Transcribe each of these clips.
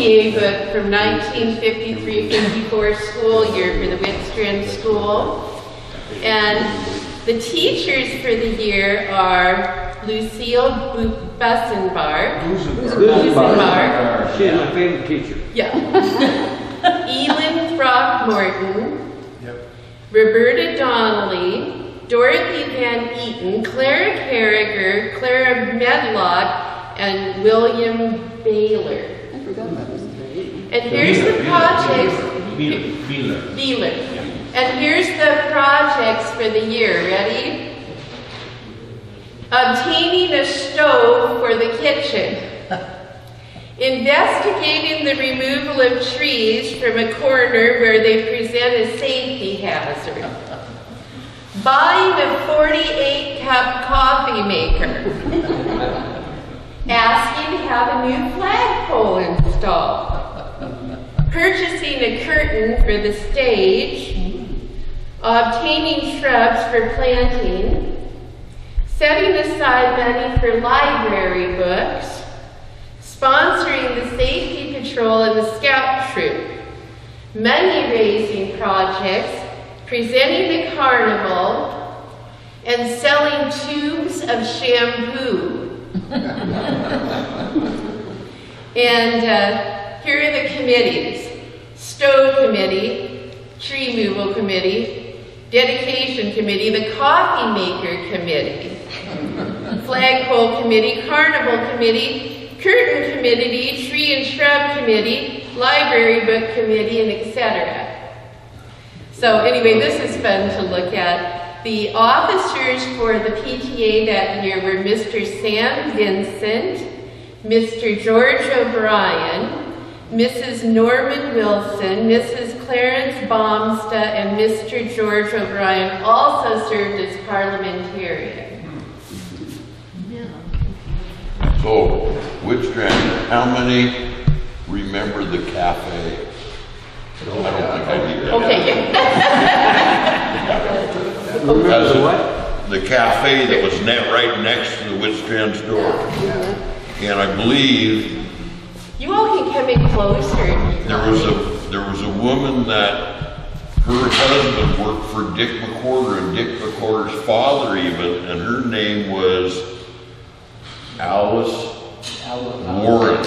PTA book from 1953-54 school year for the Whitstran school. And the teachers for the year are Lucille Bussenbar. She's my favorite teacher. Yeah. Elin Throckmorton. Yep. Roberta Donnelly. Dorothy Van Eaton. Clara Carriger. Clara Medlock. And William Baylor. I forgot about this. And here's the projects. Beeler. And here's the projects for the year. Ready? Obtaining a stove for the kitchen. Investigating the removal of trees from a corner where they present a safety hazard. Buying a 48-cup coffee maker. Asking to have a new flagpole installed. Purchasing a curtain for the stage. Obtaining shrubs for planting. Setting aside money for library books. Sponsoring the safety patrol and the scout troop. Money-raising projects. Presenting the carnival. And selling tubes of shampoo. And here are the committees. Stove Committee, Tree Removal Committee, Dedication Committee, the Coffee Maker Committee, Flagpole Committee, Carnival Committee, Curtain Committee, Tree and Shrub Committee, Library Book Committee, and etc. So anyway, this is fun to look at. The officers for the PTA that year were Mr. Sam Vincent, Mr. George O'Brien, Mrs. Norman Wilson, Mrs. Clarence Baumsta, and Mr. George O'Brien also served as parliamentarian. So, Whitstran, how many remember the cafe? I don't think I need that. Okay. What? The cafe that was right next to the Whitstran store. And I believe you all can come in closer. there was a woman that her husband worked for Dick McWhorter and Dick McWhorter's father even, and her name was Alice Warren.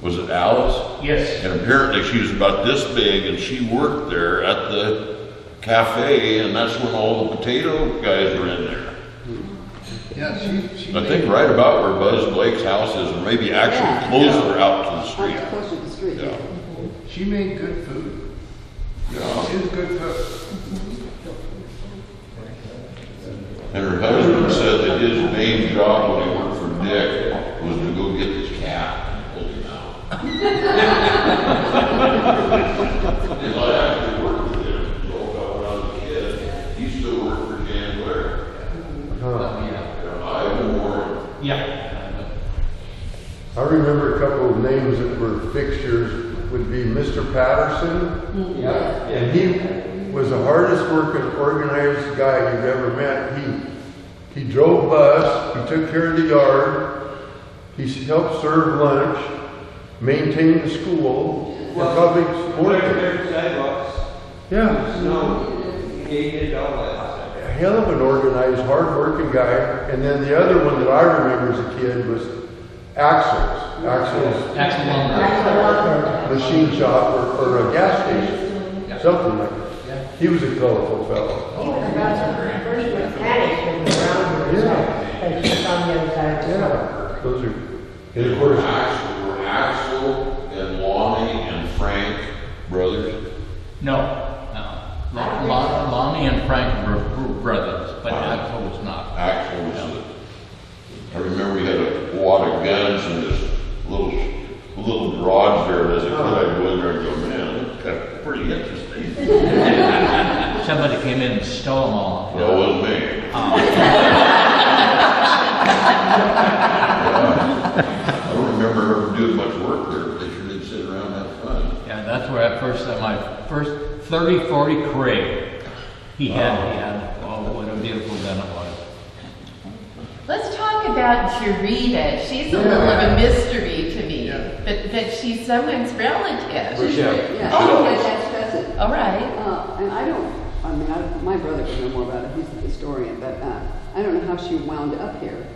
Was it Alice? Yes. And apparently she was about this big, and she worked there at the cafe, and that's when all the potato guys were in there. Yeah, she I think right about where Buzz Blake's house is, or maybe actually closer out to the street. Closer to the street. Yeah. She made good food. Yeah. She was good cook. And her husband said that his main job when he worked for Dick was to go get his cat and pull him out. And I actually worked with him until when I was a kid. He still worked for Jan Blair. Yeah. I remember a couple of names that were fixtures would be Mr. Patterson. Yeah. And he was the hardest working, organized guy you've ever met. He drove bus, he took care of the yard, he helped serve lunch, maintained the school, and probably supported it. Sidewalks. Yeah. Snow. He did all that. A hell of an organized, hard-working guy. And then the other one that I remember as a kid was Axel's machine shop or a gas station, something like that. He was a colorful fellow. He was about the first mechanic in the ground. Yeah. And she's on the other side. Yeah. Those are, and of course, Were Axel and Lonnie and Frank brothers? No. Lonnie and Frank were brothers, but Axel was not. Axel was I remember he had a wad of guns in this little garage there, and as a kid I'd go in there and go, man, that's kind of pretty interesting. Somebody came in and stole them all. That wasn't me. I don't remember ever doing much work there, but they sure did sit around and have fun. Yeah, that's where I first had my first 30-40 Craig. He had, oh, what a beautiful gun it was. Let's talk about about Jarita. She's a little of a mystery to me, but she's someone's relative. Michelle. Yeah, my dad's cousin. All right. And my brother would know more about it, he's the historian, but I don't know how she wound up here.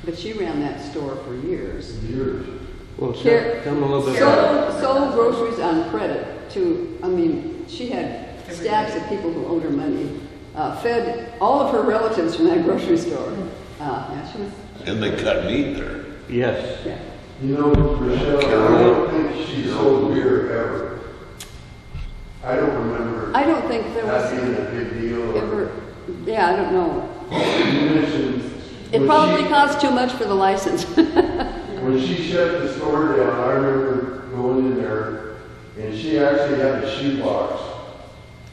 But she ran that store for years. Well, Care- tell them a little bit about it. Sold groceries on credit to, she had stacks of people who owed her money. Fed all of her relatives from that grocery store. Yeah, she was, And they cut meat there. Yes. yeah. You know, Michelle, I don't think she sold beer ever. I don't remember I don't think there that was being a big deal. ever, yeah, I don't know. You mentioned It when probably she- cost too much for the license. When she shut the store down, I remember going in there, and she actually had a shoebox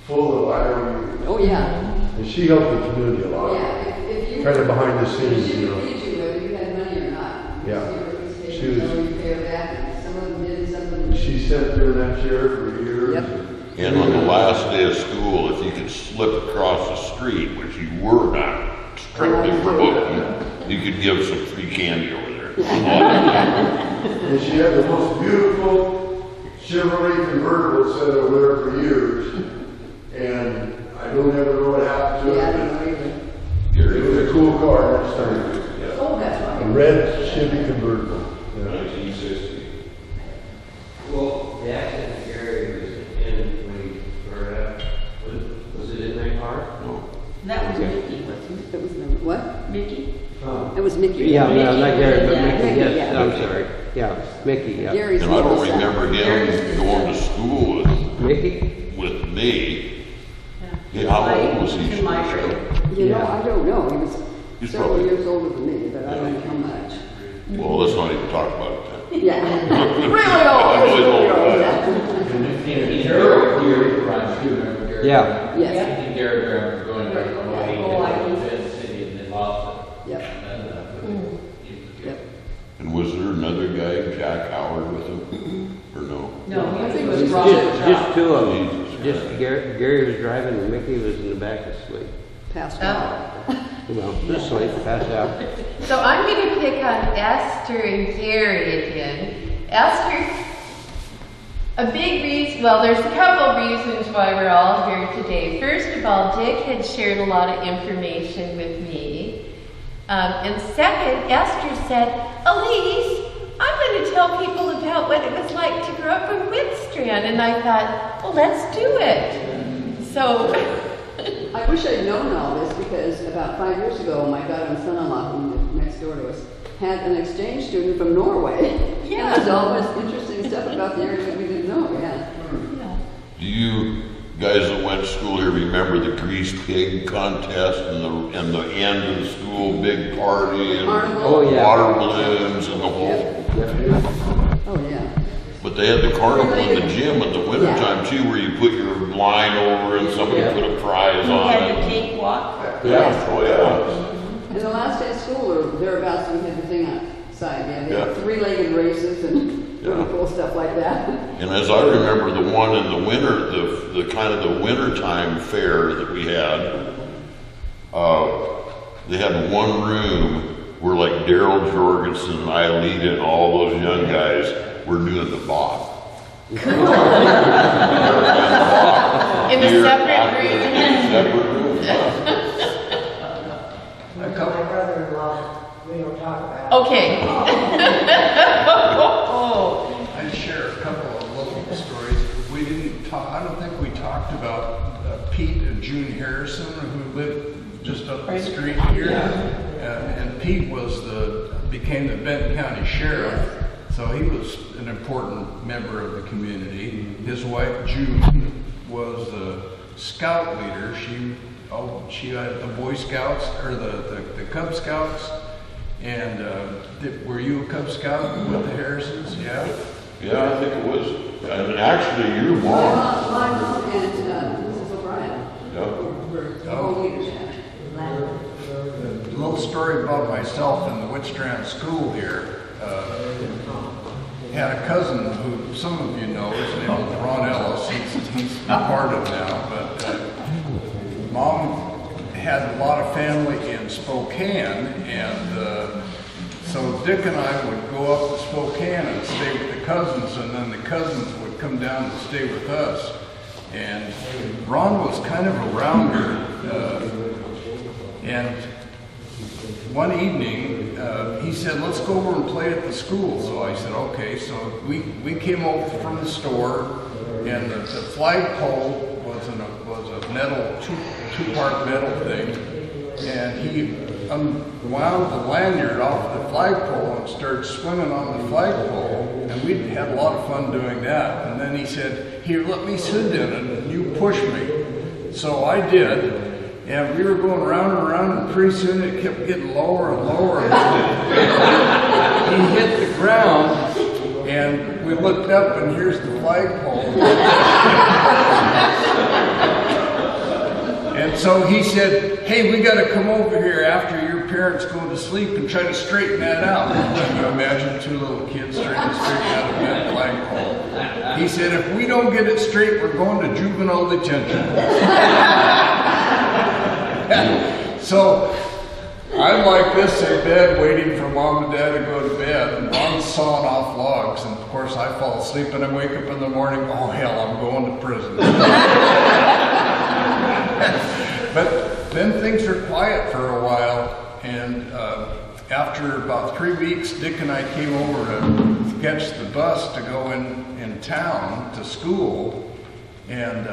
full of IOUs. Oh, yeah. And she helped the community a lot. Yeah, if you. Kind of behind the scenes, She you would know. feed you whether you had money or not. Yeah. She She was. was- You pay her back, and some of them did, some of them didn't. She sat there in that chair for years. Yep. And on the last day of school, if you could slip across the street, which you were not strictly forbidden, you could give some free candy over there. And she had the most beautiful Chevrolet convertible set over there for years. And I don't ever know what happened to Yeah, I it. don't know either. But it was a cool car next time. Oh, that's A right. red Chevy convertible. Yeah. 1960. Well, the accident in Gary was in when he burned up. Was it in that car? No. That was Mickey, wasn't It was, what? it? Mickey? It was Mickey. Yeah, no, not Gary, but Yeah. Mickey, Mickey, yes, yeah. I'm sorry. Yeah, Mickey, yeah. Gary's. And I don't little son. remember him going to school Mickey? with me. Yeah, how old was he? To my grade. You know, Yeah. I don't know. He was He's several probably- years older than me, but I don't know how much. Well, let's not even talk about it then. Yeah. Really I old, really really don't old. know. And Gary runs too, remember Gary? Yeah. Yes. I think Gary was going back on the way Oh, I to see. Kansas City and then lost it. Yep. Yep. And was there another guy, Jack Howard, with him? Or no? No, I he think was it was Just two of them. Jesus. Just Gary was driving and Mickey was in the back asleep. Passed Oh. out. Well, just asleep, passed out. So I'm going to pick on Esther and Gary again. Esther, a big reason, well, there's a couple reasons why we're all here today. First of all, Dick had shared a lot of information with me. And second, Esther said, Elise, I'm going to tell people about what it was like to grow up in Whitstran. And I thought, well, let's do it. So, I wish I'd known all this because about 5 years ago, my daughter and son-in-law, who lived next door to us, had an exchange student from Norway. Yeah. And there's all this interesting stuff about the area that we didn't know, yeah. yeah. Do you guys that went to school here remember the greased pig contest and the end of the school big party and Carnival. Oh, yeah. water balloons and the whole? Oh, yeah. But they had the carnival in the gym in the wintertime too, where you put your line over and somebody Yeah. put a prize He on had it. the cakewalk. Yeah. Oh, yeah. And the last day of school, or thereabouts, we had the thing outside, yeah. They had Yeah. three-legged races and really Yeah. cool stuff like that. And as I remember, the one in the winter, the kind of the wintertime fair that we had, they had one room where like Daryl Jorgensen and Ailita and all those young guys were doing the bob. In a Year separate after room. the separate room. My brother-in-law, we don't talk about. Okay. Oh. I'd share a couple of local stories. We didn't talk, I don't think we talked about Pete and June Harrison, who lived just up the street here. And Pete became the Benton County Sheriff. So he was an important member of the community. His wife, June, was the scout leader. She had the Boy Scouts, or the Cub Scouts. And were you a Cub Scout with the Harrisons? Yeah? Yeah, I think it was. And actually, your My mom. mom and Mrs. O'Brien Yeah. were co-leaders. A little story about myself in the Whitstran school here. Had a cousin who some of you know. His name was Ron Ellis. He's departed now, but Mom had a lot of family in Spokane, and so Dick and I would go up to Spokane and stay with the cousins, and then the cousins would come down and stay with us. And Ron was kind of a rounder, and one evening he said, let's go over and play at the school. So I said, okay. So we came over from the store, and the flagpole was a metal, two-part metal thing, and he unwound the lanyard off the flagpole and started swinging on the flagpole, and we had a lot of fun doing that. And then he said, here, let me sit in it, and you push me. So I did, and we were going round and round, and pretty soon it kept getting lower and lower. He hit the ground, and we looked up, and here's the flagpole. And so he said, hey, we got to come over here after your parents go to sleep and try to straighten that out. Can you imagine two little kids trying to straighten out a bad flagpole? He said, if we don't get it straight, we're going to juvenile detention. So I'm like this in bed waiting for Mom and Dad to go to bed, and Ron's sawing off logs, and of course I fall asleep and I wake up in the morning, oh hell, I'm going to prison. But then things were quiet for a while, and after about 3 weeks, Dick and I came over to catch the bus to go in town to school, and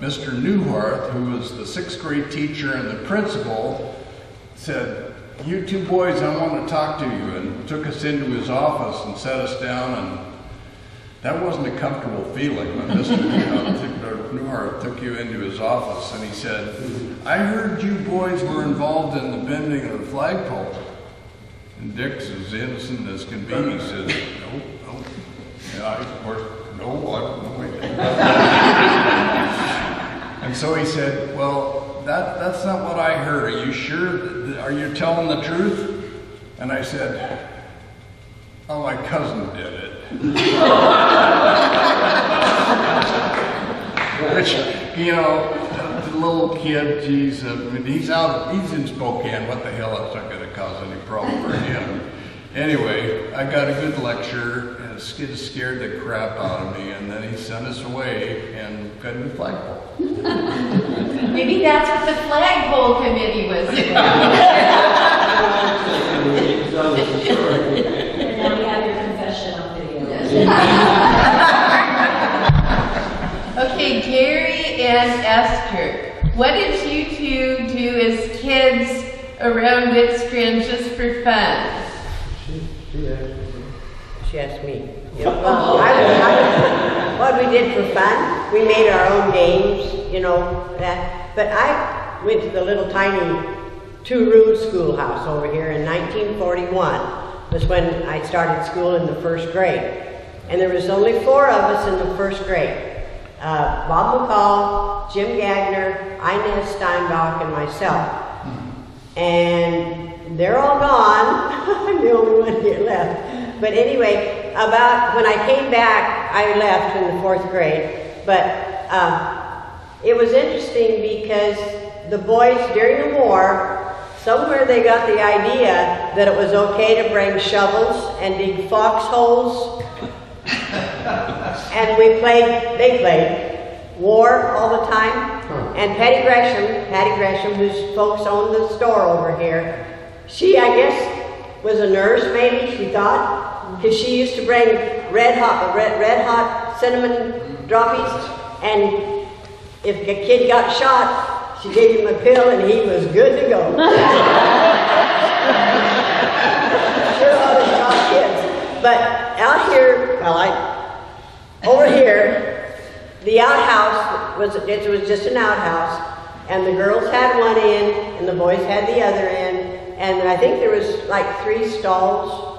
Mr. Newhart, who was the 6th grade teacher and the principal, said, you two boys, I want to talk to you, and took us into his office and sat us down, and that wasn't a comfortable feeling when Mr. Newhart took you into his office, and he said, I heard you boys were involved in the bending of the flagpole. And Dick's as innocent as can be. He says, no. Yeah, I, of course, no, I don't know anything. And so he said, well, that's not what I heard. Are you sure? Are you telling the truth? And I said, oh, my cousin did it. Which, you know, the little kid, geez, I mean, he's in Spokane. What the hell, that's not going to cause any problem for him. Anyway, I got a good lecture, and it scared the crap out of me, and then he sent us away and got a new flagpole. Maybe that's what the flagpole committee was doing. And now we have your confession on video. Okay, Gary and Esther, what did you two do as kids around Whitstran just for fun? She asked me. Yeah, well, what we did for fun, we made our own games, you know, that. But I went to the little tiny two-room schoolhouse over here in 1941. Was when I started school in the 1st grade. And there was only 4 of us in the 1st grade. Bob McCall, Jim Gagner, Inez Steinbach, and myself. And they're all gone. I'm the only one here left. But anyway, about when I came back, I left in the 4th grade. But it was interesting because the boys during the war, somewhere they got the idea that it was okay to bring shovels and dig foxholes. And they played war all the time. And Patty Gresham, whose folks own the store over here, she, I guess, was a nurse maybe, she thought, because she used to bring red hot cinnamon droppies, and if a kid got shot, she gave him a pill and he was good to go. Sure how to shot kids. But out here, over here, the outhouse was just an outhouse, and the girls had one end and the boys had the other end, and I think there was like 3 stalls.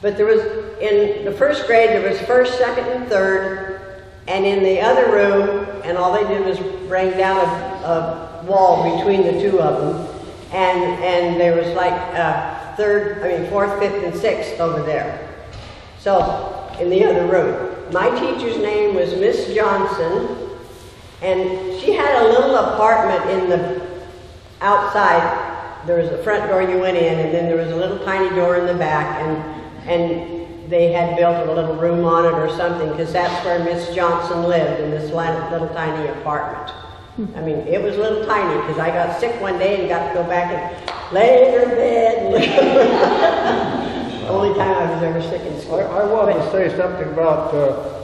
But there was, in the 1st grade, there was 1st, 2nd, and 3rd, and in the other room, and all they did was bring down a wall between the 2 of them, and there was like 4th, 5th, and 6th over there. So, in the other room. My teacher's name was Miss Johnson, and she had a little apartment in the outside, there was a front door you went in, and then there was a little tiny door in the back, and they had built a little room on it or something, because that's where Miss Johnson lived, in this little tiny apartment. I mean, it was a little tiny, because I got sick one day and got to go back and lay in her bed. Only time I was ever sick in school. I wanted to say something about,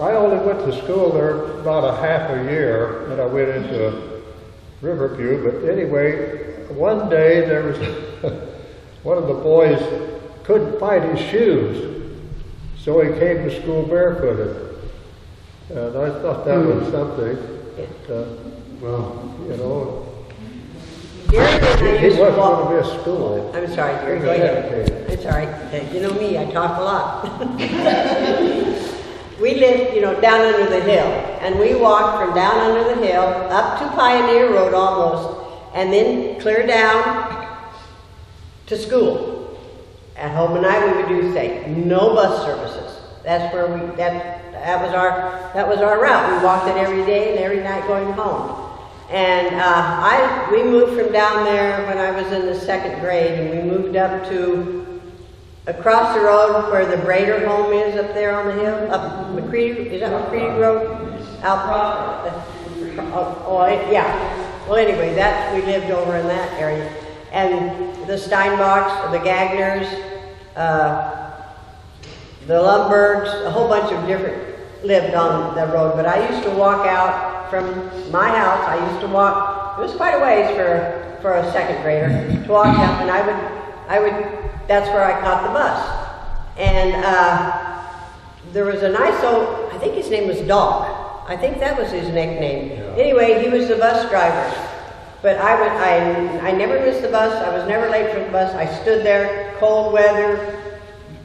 I only went to school there about a half a year, and I went into Riverview, but anyway, one day there was, one of the boys couldn't find his shoes, so he came to school barefooted. And I thought that was something, you know. He wasn't going to miss school. I'm sorry, Gary, go ahead. It's all right. You know me, I talk a lot. We lived, you know, down under the hill, and we walked from down under the hill up to Pioneer Road almost, and then clear down to school. At home and I, we would do the same. No bus services. That's where that was our route. We walked it every day and every night going home. And we moved from down there when I was in the 2nd grade, and we moved up to across the road where the Brader home is up there on the hill, up McCready, is that McCready Road? Yeah. Well, anyway, we lived over in that area. And the Steinbachs, the Gagners, the Lumbergs, a whole bunch of different lived on the road. But I used to walk out from my house. I used to walk, it was quite a ways for a 2nd grader to walk out, and I would, that's where I caught the bus. And there was a nice old, I think his name was Dog. I think that was his nickname. Yeah. Anyway, he was the bus driver. But I never missed the bus. I was never late for the bus. I stood there, cold weather,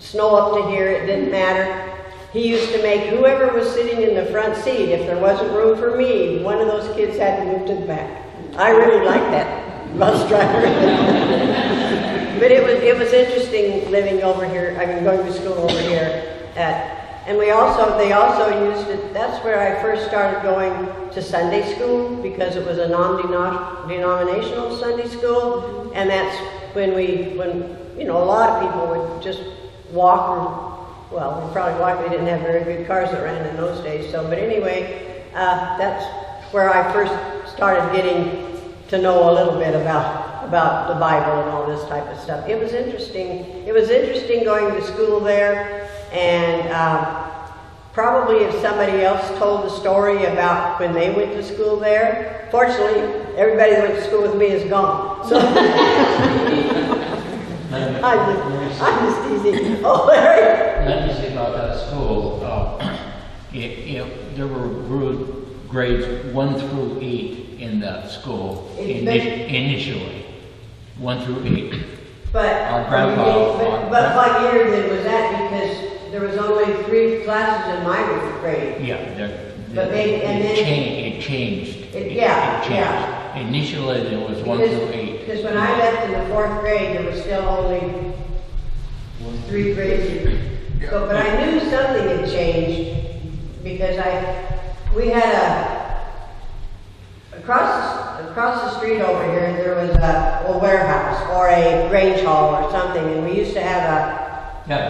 snow up to here, it didn't matter. He used to make whoever was sitting in the front seat, if there wasn't room for me, one of those kids had to move to the back. I really liked that bus driver. But it was interesting living over here, I mean going to school over here and they also used it, that's where I first started going to Sunday school, because it was a non-denominational Sunday school, and that's when you know, a lot of people would just walk, well, we probably walked, we didn't have very good cars that ran in those days, so, but anyway, that's where I first started getting to know a little bit about the Bible and all this type of stuff. It was interesting. It was interesting going to school there, and probably if somebody else told the story about when they went to school there, fortunately, everybody that went to school with me is gone. So I'm just teasing. Oh, Larry. Let me say about that school. There were grades 1 through 8 in that school initially. 1 through 8. But what year then was that? Because there was only 3 classes in my grade. Yeah, it changed. Yeah. Initially, there was 1 through 8. Because when I left in the 4th grade, there was still only 3 grades. So, but I knew something had changed because we had across the street over here, there was a warehouse or a Grange Hall or something, and we used to have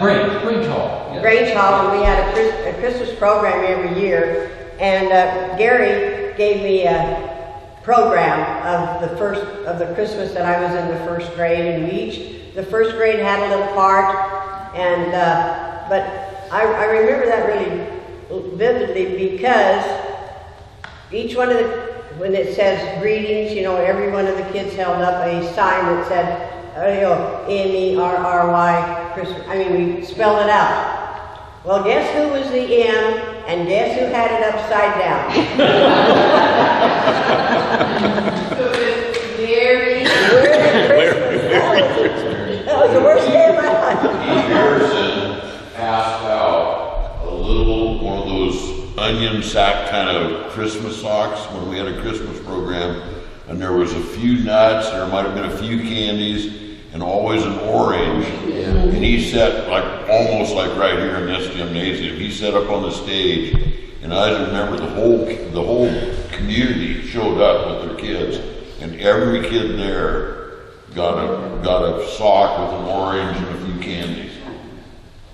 Grange Hall. Yeah. Grange Hall, and we had a Christmas program every year, and Gary gave me a program of the Christmas that I was in the 1st grade, and the 1st grade had a little part, and but I remember that really vividly because each one of when it says greetings, you know, every one of the kids held up a sign that said, M-E-R-R-Y, Christmas. I mean, we spelled it out. Well, guess who was the M, and guess who had it upside down? So it was very... That was the worst day of my life. Harrison passed out one of those onion sack kind of Christmas socks when we had a Christmas program, and there was a few nuts, there might have been a few candies, and always an orange. And he sat almost like right here in this gymnasium. He sat up on the stage, and I remember the whole community showed up with their kids, and every kid there got a sock with an orange and a few candies.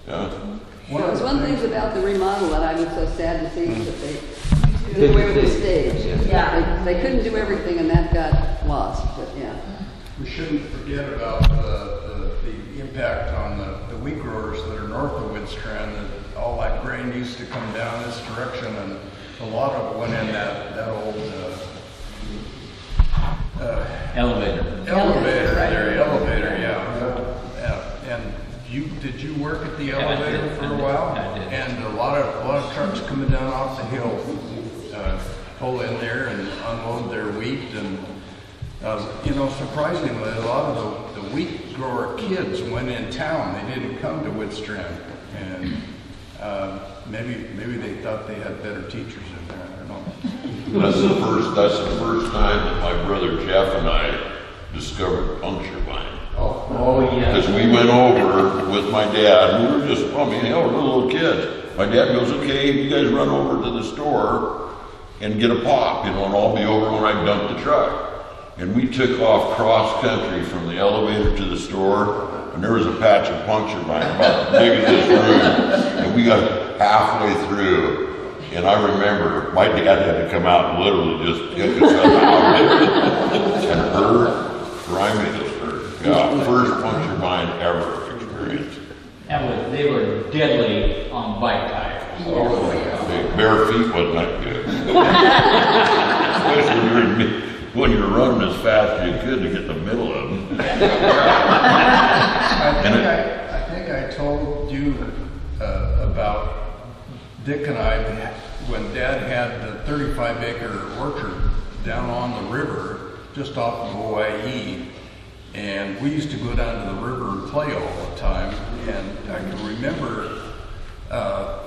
Yeah. Well, it was one of the things about the remodel that I was so sad to see is that they did away with the stage. Yeah. They couldn't do everything and that got lost, but yeah. We shouldn't forget about the impact on the wheat growers that are north of Whitstran, that all that grain used to come down this direction, and a lot of it went in that old elevator, yeah. And did you work at the elevator for a while? I did. And a lot of trucks coming down off the hill pull in there and unload their wheat, and surprisingly, a lot of the wheat grower kids went in town. They didn't come to Whitstran, and maybe they thought they had better teachers in there. I don't know. That's the first time that my brother Jeff and I discovered puncture vine. Oh, yeah. Because we went over with my dad, we were just, we're little kids. My dad goes, okay, you guys run over to the store and get a pop, and I'll be over when I dump the truck. And we took off cross country from the elevator to the store, and there was a patch of puncture vine about as big as this room, and we got halfway through. And I remember my dad had to come out and literally just pick us up out and first puncture vine ever experienced. They were deadly on bike tires. The bare feet wasn't that good. Especially when you're running as fast as you could to get the middle of them. I think I told you about Dick and I, when Dad had the 35-acre orchard down on the river, just off of Hawaii, and we used to go down to the river and play all the time. And I can remember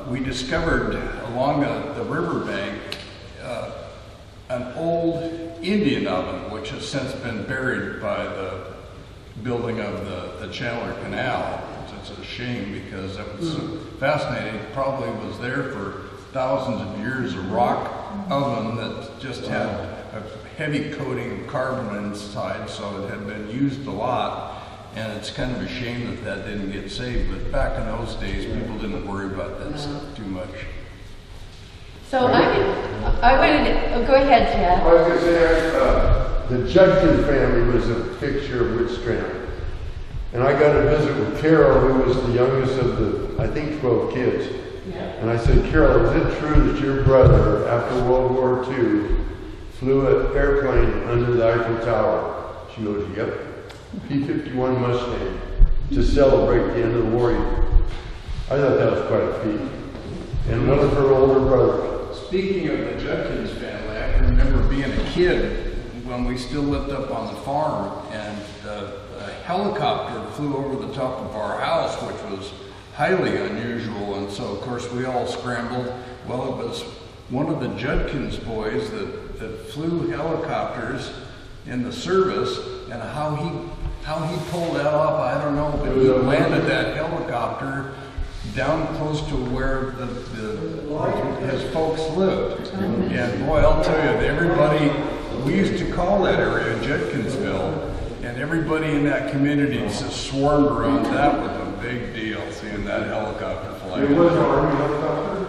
we discovered along the riverbank an old Indian oven, which has since been buried by the building of the Chandler Canal. It's a shame because it was fascinating. It probably was there for thousands of years, a rock oven that just had a heavy coating of carbon inside, so it had been used a lot. And it's kind of a shame that didn't get saved. But back in those days, people didn't worry about that stuff too much. So I wanted to, go ahead, Chad. I was going to say, the Judkins family was a picture of Whitstran. And I got a visit with Carol, who was the youngest of the, I think, 12 kids. Yeah. And I said, Carol, is it true that your brother, after World War II, flew an airplane under the Eiffel Tower? She goes, yep. P-51 Mustang, to celebrate the end of the war. I thought that was quite a feat. And one of her older brothers. Speaking of the Judkins family, I can remember being a kid when we still lived up on the farm, and a helicopter flew over the top of our house, which was highly unusual, and so of course we all scrambled. Well, it was one of the Judkins boys that flew helicopters in the service, and how he pulled that off, I don't know, but he landed that helicopter down close to where his folks lived. And boy, I'll tell you, everybody, we used to call that area Judkinsville, and everybody in that community just swarmed around. That was a big deal, seeing that helicopter fly. It was an Army helicopter?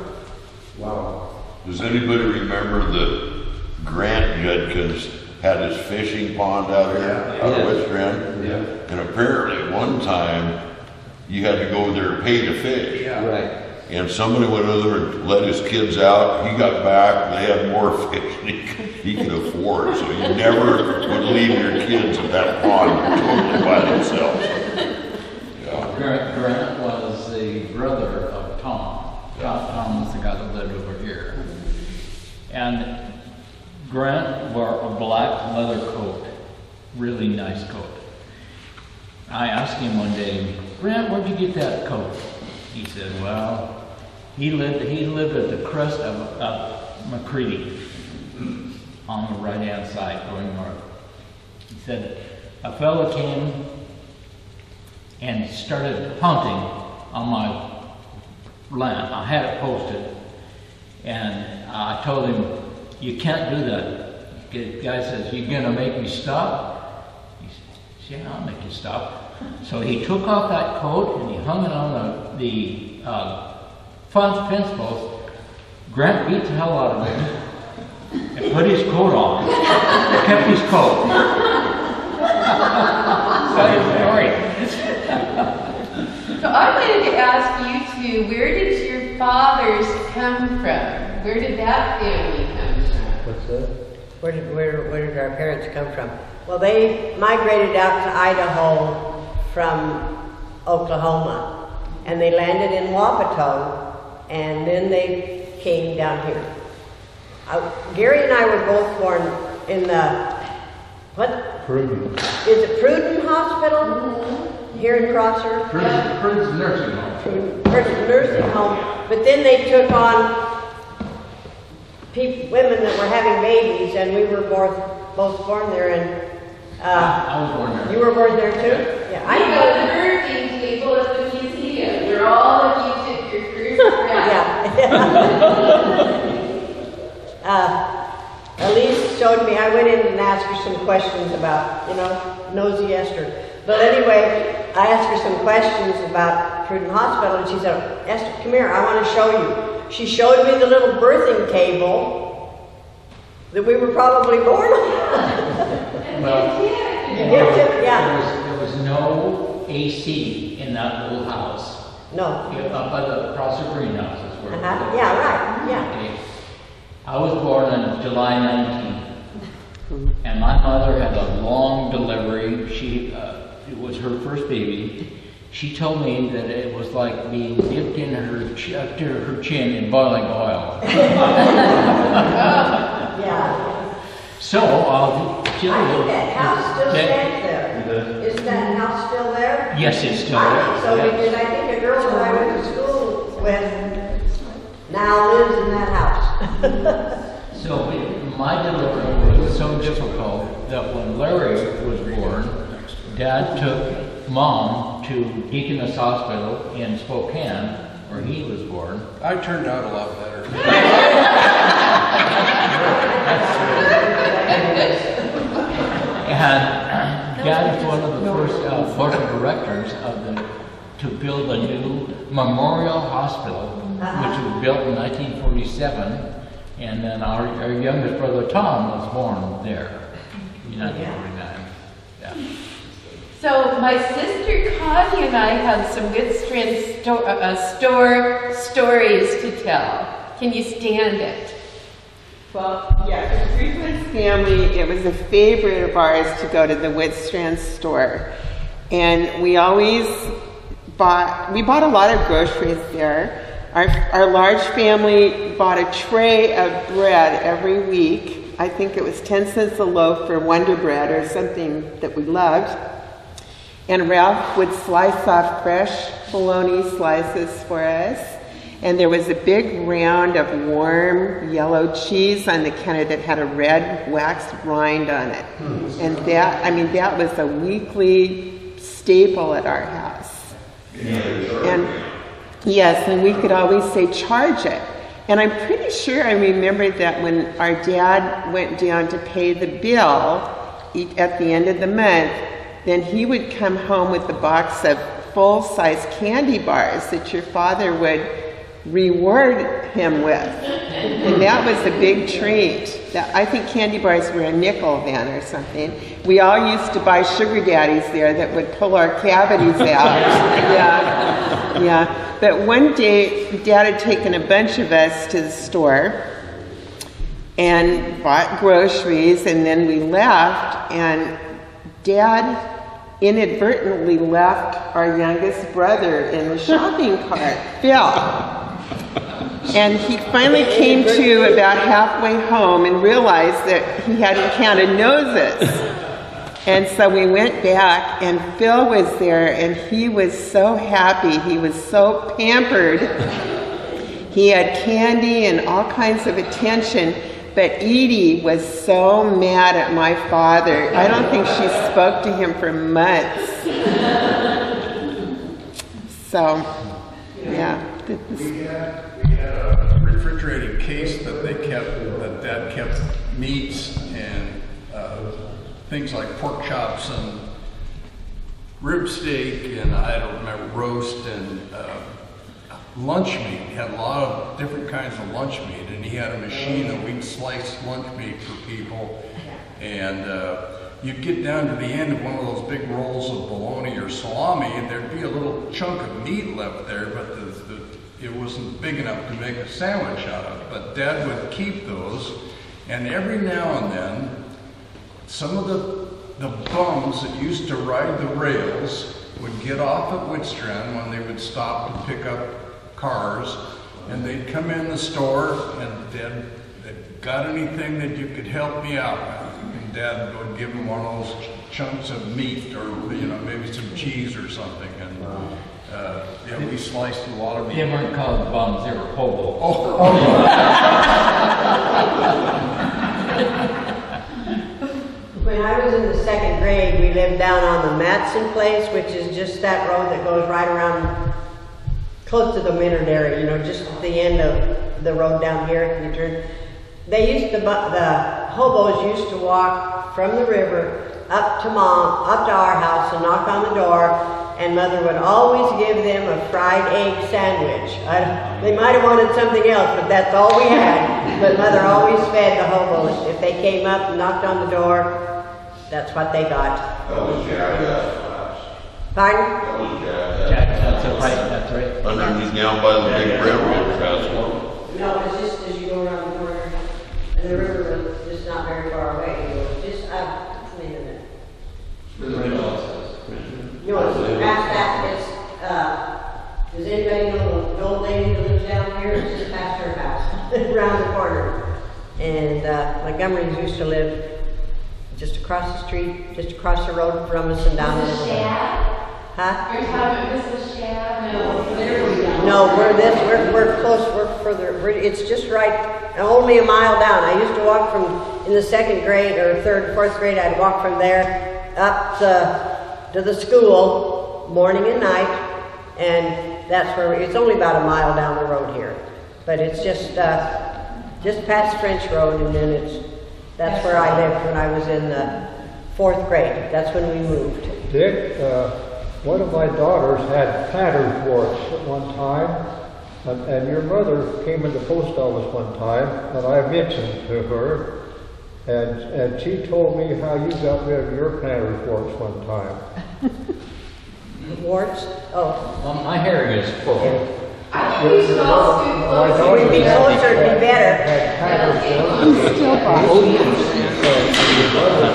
Wow. Does anybody remember that Grant Judkins had his fishing pond out here, out of Whitstran? Yeah. And apparently one time you had to go there and pay to fish. Yeah. Right. And somebody went over and let his kids out. He got back, they had more fish than he could afford. So you never would leave your kids at that pond totally by themselves. Yeah. Grant was the brother of Tom. Tom was the guy that lived over here. And Grant wore a black leather coat, really nice coat. I asked him one day, Grant, where'd you get that coat? He said, well, he lived at the crest of McCready on the right-hand side going north. He said, a fellow came and started hunting on my land. I had it posted, and I told him, you can't do that. You the guy says, "You gonna make me stop?" He says, "Yeah, I'll make you stop." So he took off that coat and he hung it on the front fence post. Grant beat the hell out of him and put his coat on. Kept his coat. So I wanted to ask you two, where did your fathers come from? Where did that family come from? What's that? Where did our parents come from? Well, they migrated out to Idaho from Oklahoma, and they landed in Wapato, and then they came down here. Gary and I were both born in the, what? Prudent. Is it Pruden Hospital here in Prosser? Prince Nursing Home. Pruden Nursing Home. But then they took on women that were having babies, and we were both born there. And I was born there. You were born there too? Yeah. I got the birthing table at the museum where all of you took your first breath. Yeah. Elise showed me, I went in and asked her some questions about, nosy Esther. But anyway, I asked her some questions about Pruden Hospital, and she said, "Esther, come here, I want to show you." She showed me the little birthing table that we were probably born on. There was no AC in that little house. No. Up by the Prosser greenhouses where. Yeah, right, yeah. Okay. I was born on July 19th, and my mother had a long delivery. It was her first baby. She told me that it was like being dipped in up to her chin in boiling oil. Yeah. So I'll I think that house still stands there. Is that house still there? Yes, it's still I there. think so, Yeah. because I think a girl that I went to school with now lives in that house. So my delivery was so difficult that when Larry was born, Dad took Mom to Deaconess Hospital in Spokane, where he was born. I turned out a lot better. And Dad was one of the first board of directors to build a new memorial hospital, which was built in 1947. And then our youngest brother Tom was born there in 1949. Yeah. So my sister Connie and I have some Whitstran stories to tell. Can you stand it? Well, yeah, for Frequent's family, it was a favorite of ours to go to the Whitstran store. And we always bought a lot of groceries there. Our large family bought a tray of bread every week. I think it was 10 cents a loaf for Wonder Bread or something that we loved. And Ralph would slice off fresh bologna slices for us. And there was a big round of warm yellow cheese on the counter that had a red waxed rind on it. And that was a weekly staple at our house. And yes, and we could always say, charge it. And I'm pretty sure I remember that when our dad went down to pay the bill at the end of the month, then he would come home with a box of full-size candy bars that your father would reward him with. And that was a big treat. I think candy bars were a nickel then or something. We all used to buy sugar daddies there that would pull our cavities out. Yeah. But one day, Dad had taken a bunch of us to the store and bought groceries, and then we left, and Dad inadvertently left our youngest brother in the shopping cart, Phil. And he finally came to about halfway home and realized that he hadn't counted noses. And so we went back, and Phil was there, and he was so happy. He was so pampered. He had candy and all kinds of attention. But Edie was so mad at my father. I don't think she spoke to him for months. So, yeah. We had a refrigerated case that Dad kept meats and things like pork chops and rib steak, and I don't remember, roast and lunch meat. He had a lot of different kinds of lunch meat, and he had a machine that we'd slice lunch meat for people. And you'd get down to the end of one of those big rolls of bologna or salami, and there'd be a little chunk of meat left there, but it wasn't big enough to make a sandwich out of. But Dad would keep those, and every now and then, some of the bums that used to ride the rails would get off at Whitstran when they would stop to pick up cars, and they'd come in the store and they'd got anything that you could help me out with? And Dad would give them one of those chunks of meat, or maybe some cheese or something. And yeah, we sliced a lot of meat. They weren't called bums; they were hobos. When I was in the second grade, we lived down on the Matson place, which is just that road that goes right around, close to the Minard area, just at the end of the road down here. You turn. The hobos used to walk from the river up to our house and knock on the door, and Mother would always give them a fried egg sandwich. They might have wanted something else, but that's all we had. But Mother always fed the hobos. If they came up and knocked on the door, that's what they got. That was Jackass. Pardon? That was Jackass. That's right. Underneath down by the big railroad tracks. No, it's just as you go around the corner, and the river was just not very far away. Just, what's the name of it? No, it's past that. It's, does anybody know the old lady who lives down here? It's just past her house, around the corner. And Montgomery's used to live just across the street, just across the road from us and down Mrs. the Shad? Huh? You're talking about Mrs. Shad? No, No, we're close, we're further, it's just right, only a mile down. I used to walk in the second grade or third, fourth grade, I'd walk from there up to the school, morning and night, and that's where, it's only about a mile down the road here. But it's just past French Road, and then that's where I lived when I was in the fourth grade. That's when we moved. Dick, one of my daughters had planter's warts at one time, and your mother came in the post office one time, and I mentioned to her, and she told me how you got rid of your planter's warts one time. Warts? Oh. Well, my hair is full. I think we should all scoot closer. We'd be closer, it'd be better.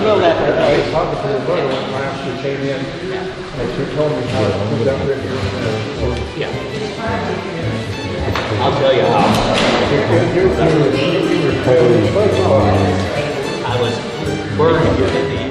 We'll let her. I was talking to her mother one time she came in, and she told me how to do that with your Yeah. I'll tell you how. I was burned in the